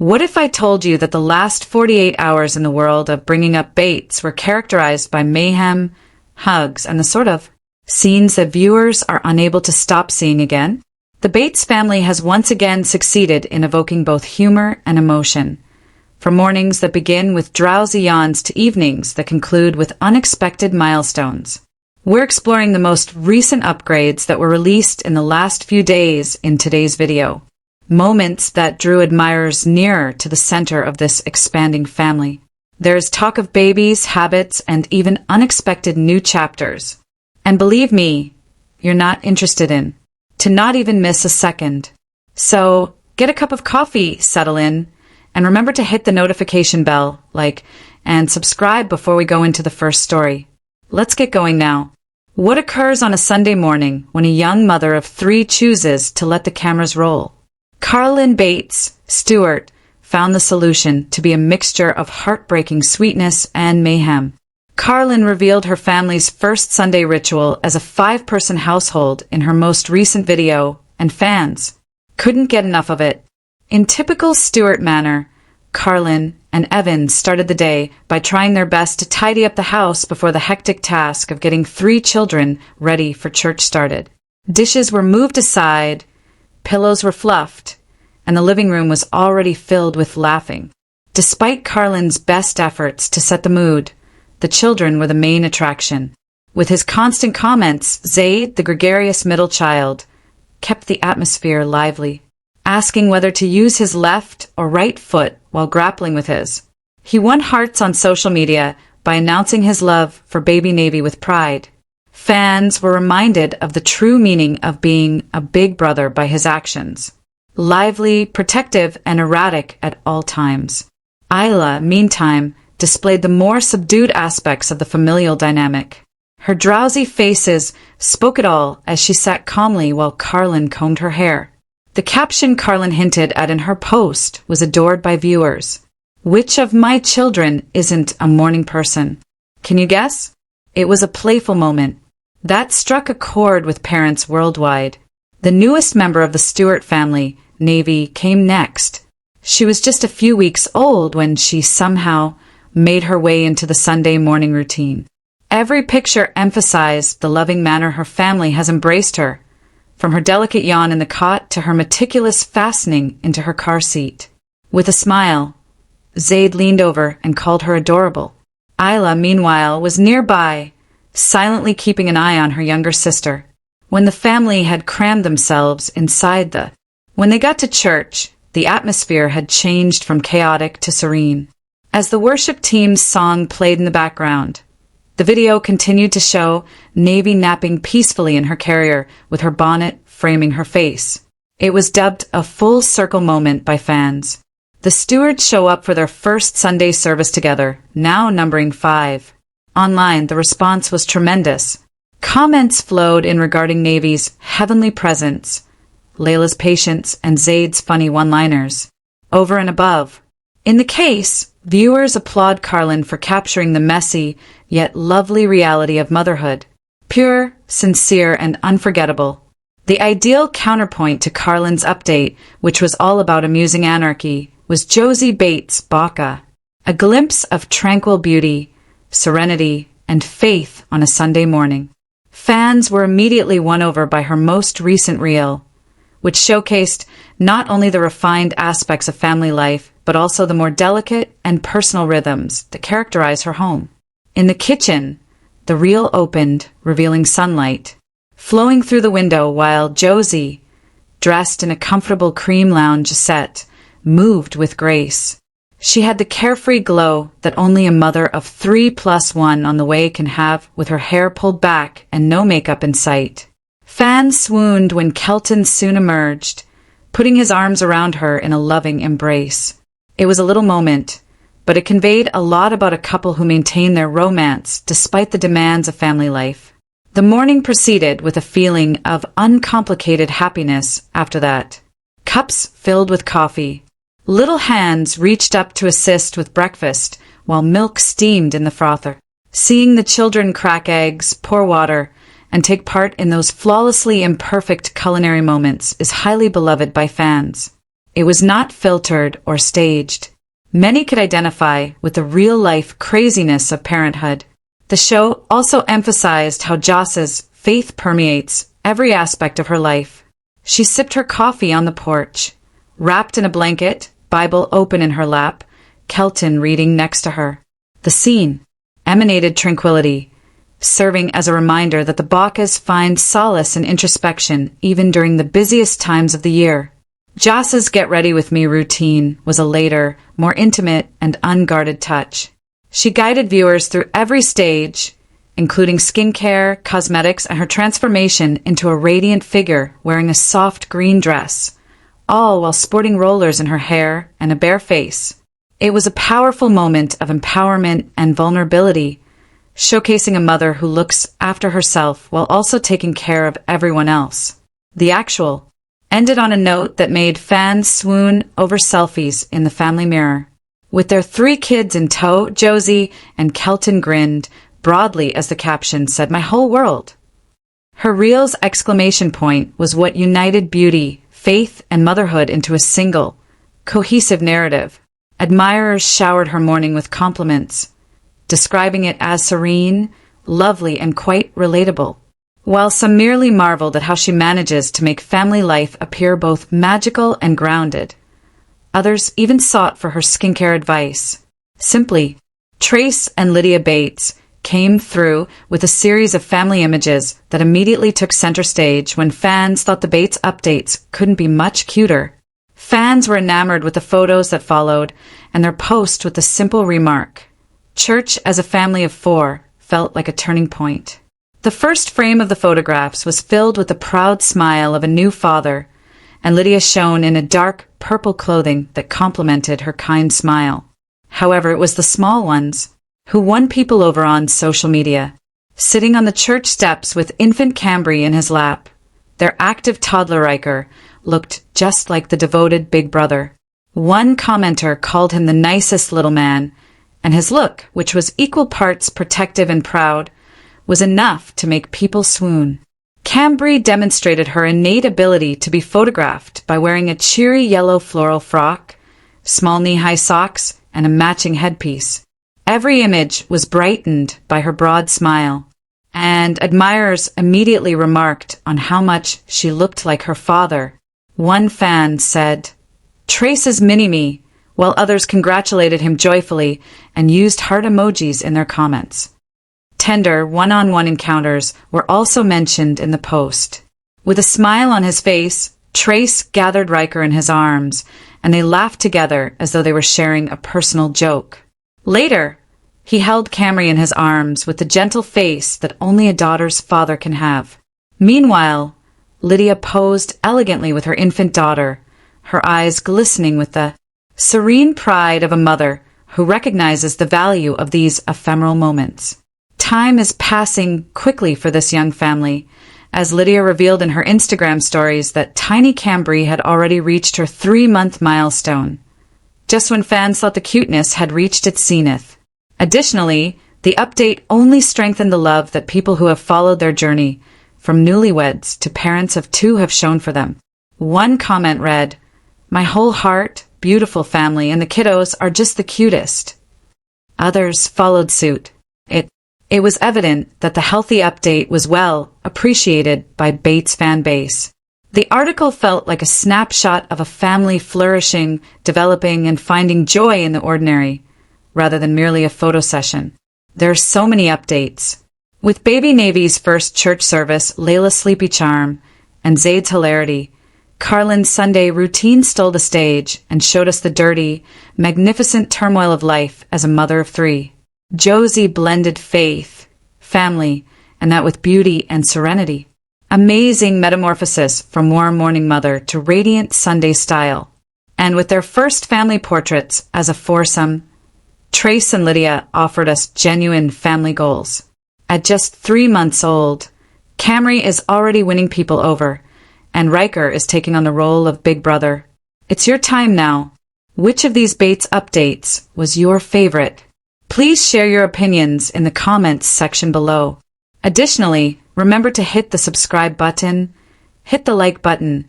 What if I told you that the last 48 hours in the world of Bringing Up Bates were characterized by mayhem, hugs, and the sort of scenes that viewers are unable to stop seeing again? The Bates family has once again succeeded in evoking both humor and emotion. From mornings that begin with drowsy yawns to evenings that conclude with unexpected milestones. We're exploring the most recent upgrades that were released in the last few days in today's video. Moments that drew admirers nearer to the center of this expanding family. There's talk of babies, habits, and even unexpected new chapters. And believe me, you're not interested in. To not even miss a second. So, get a cup of coffee, settle in, and remember to hit the notification bell, and subscribe before we go into the first story. Let's get going now. What occurs on a Sunday morning when a young mother of 3 chooses to let the cameras roll? Carlin Bates, Stewart, found the solution to be a mixture of heartbreaking sweetness and mayhem. Carlin revealed her family's first Sunday ritual as a 5-person household in her most recent video, and fans couldn't get enough of it. In typical Stewart manner, Carlin and Evan started the day by trying their best to tidy up the house before the hectic task of getting 3 children ready for church started. Dishes were moved aside, pillows were fluffed, and the living room was already filled with laughing. Despite Carlin's best efforts to set the mood, the children were the main attraction. With his constant comments, Zaid, the gregarious middle child, kept the atmosphere lively, asking whether to use his left or right foot while grappling with his. He won hearts on social media by announcing his love for baby Navy with pride. Fans were reminded of the true meaning of being a big brother by his actions. Lively, protective, and erratic at all times. Isla, meantime, displayed the more subdued aspects of the familial dynamic. Her drowsy faces spoke it all as she sat calmly while Carlin combed her hair. The caption Carlin hinted at in her post was adored by viewers. Which of my children isn't a morning person? Can you guess? It was a playful moment that struck a chord with parents worldwide. The newest member of the Stewart family, Navy, came next. She was just a few weeks old when she somehow made her way into the Sunday morning routine. Every picture emphasized the loving manner her family has embraced her, from her delicate yawn in the cot to her meticulous fastening into her car seat. With a smile, Zaid leaned over and called her adorable. Isla, meanwhile, was nearby, silently keeping an eye on her younger sister. When the family had crammed themselves inside When they got to church, the atmosphere had changed from chaotic to serene. As the worship team's song played in the background, the video continued to show Navy napping peacefully in her carrier with her bonnet framing her face. It was dubbed a full-circle moment by fans. The Stewarts show up for their first Sunday service together, now numbering 5. Online, the response was tremendous. Comments flowed in regarding Navy's heavenly presence, Layla's patience, and Zaid's funny one-liners. Over and above. In the case, viewers applaud Carlin for capturing the messy, yet lovely reality of motherhood. Pure, sincere, and unforgettable. The ideal counterpoint to Carlin's update, which was all about amusing anarchy, was Josie Bates' Baka. A glimpse of tranquil beauty, serenity, and faith on a Sunday morning. Fans were immediately won over by her most recent reel, which showcased not only the refined aspects of family life, but also the more delicate and personal rhythms that characterize her home. In the kitchen, the reel opened, revealing sunlight flowing through the window while Josie, dressed in a comfortable cream lounge set, moved with grace. She had the carefree glow that only a mother of 3+1 on the way can have, with her hair pulled back and no makeup in sight. Fans swooned when Kelton soon emerged, putting his arms around her in a loving embrace. It was a little moment, but it conveyed a lot about a couple who maintain their romance despite the demands of family life. The morning proceeded with a feeling of uncomplicated happiness after that. Cups filled with coffee. Little hands reached up to assist with breakfast while milk steamed in the frother. Seeing the children crack eggs, pour water, and take part in those flawlessly imperfect culinary moments is highly beloved by fans. It was not filtered or staged. Many could identify with the real-life craziness of parenthood. The show also emphasized how Joss's faith permeates every aspect of her life. She sipped her coffee on the porch, wrapped in a blanket, Bible open in her lap, Kelton reading next to her. The scene emanated tranquility, serving as a reminder that the Baccas find solace in introspection even during the busiest times of the year. Joss's Get Ready With Me routine was a later, more intimate and unguarded touch. She guided viewers through every stage, including skincare, cosmetics, and her transformation into a radiant figure wearing a soft green dress, all while sporting rollers in her hair and a bare face. It was a powerful moment of empowerment and vulnerability, showcasing a mother who looks after herself while also taking care of everyone else. The actual ended on a note that made fans swoon over selfies in the family mirror. With their 3 kids in tow, Josie and Kelton grinned broadly as the caption said, "My whole world." Her reel's exclamation point was what united beauty, faith, and motherhood into a single, cohesive narrative. Admirers showered her morning with compliments, describing it as serene, lovely, and quite relatable. While some merely marveled at how she manages to make family life appear both magical and grounded, others even sought for her skincare advice. Simply, Trace and Lydia Bates came through with a series of family images that immediately took center stage when fans thought the Bates updates couldn't be much cuter. Fans were enamored with the photos that followed, and their post with the simple remark, "Church as a family of 4 felt like a turning point." The first frame of the photographs was filled with the proud smile of a new father, and Lydia shone in a dark purple clothing that complemented her kind smile. However, it was the small ones who won people over on social media. Sitting on the church steps with infant Cambry in his lap, their active toddler Riker looked just like the devoted big brother. One commenter called him the nicest little man, and his look, which was equal parts protective and proud, was enough to make people swoon. Cambry demonstrated her innate ability to be photographed by wearing a cheery yellow floral frock, small knee-high socks, and a matching headpiece. Every image was brightened by her broad smile, and admirers immediately remarked on how much she looked like her father. One fan said, "Trace's mini-me," while others congratulated him joyfully and used heart emojis in their comments. Tender one-on-one encounters were also mentioned in the post. With a smile on his face, Trace gathered Riker in his arms, and they laughed together as though they were sharing a personal joke. Later, he held Camry in his arms with the gentle face that only a daughter's father can have. Meanwhile, Lydia posed elegantly with her infant daughter, her eyes glistening with the serene pride of a mother who recognizes the value of these ephemeral moments. Time is passing quickly for this young family, as Lydia revealed in her Instagram stories that tiny Cambry had already reached her 3-month milestone, just when fans thought the cuteness had reached its zenith. Additionally, the update only strengthened the love that people who have followed their journey, from newlyweds to parents of 2, have shown for them. One comment read, "My whole heart, beautiful family, and the kiddos are just the cutest." Others followed suit. It was evident that the healthy update was well appreciated by Bates' fan base. The article felt like a snapshot of a family flourishing, developing, and finding joy in the ordinary, rather than merely a photo session. There are so many updates. With Baby Navy's first church service, Layla's sleepy charm, and Zayd's hilarity, Carlin's Sunday routine stole the stage and showed us the dirty, magnificent turmoil of life as a mother of 3. Josie blended faith, family, and that with beauty and serenity. Amazing metamorphosis from warm morning mother to radiant Sunday style. And with their first family portraits as a foursome, Trace and Lydia offered us genuine family goals. At just 3 months old, Camry is already winning people over, and Riker is taking on the role of big brother. It's your time now. Which of these Bates updates was your favorite? Please share your opinions in the comments section below. Additionally, remember to hit the subscribe button, hit the like button,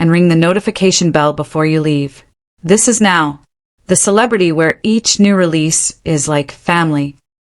and ring the notification bell before you leave. This is Now, the celebrity where each new release is like family.